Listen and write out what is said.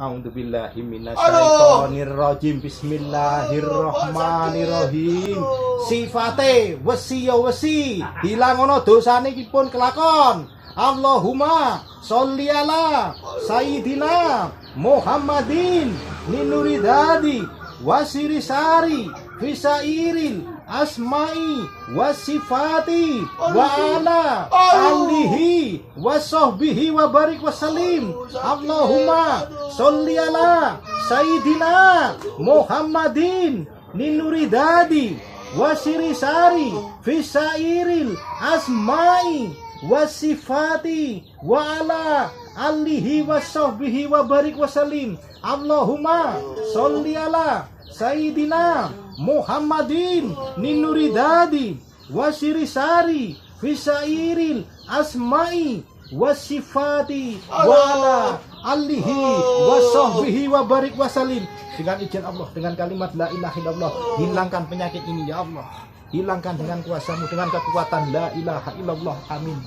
A'udzubillahi minasyaitonirrajim. Bismillahirrahmanirrahim. Sifate wesi ya wesi, hilang ono dosane kipun kelakon. Allahumma sholli ala sayyidina Muhammadin ninuridadi wasirisari fisairil asma'i wasifati wa ala alihi wa sahbihi wa barik wasalim. Allahumma sholli ala sayyidina Muhammadin ninuridadi wasirisari fisairil asma'i wasifati wa ala alihi wa sahbihi wa barik wasalim. Allahumma sholli ala sayyidina Muhammadin ninuridadi wasirisari fisairil asma'i wasifati wa ala alihi wa sahbihi wa barik wasalim. Dengan izin Allah, dengan kalimat la ilaha illallah, hilangkan penyakit ini ya Allah. Hilangkan dengan kuasa-Mu, dengan kekuatan la ilaha illallah. Amin.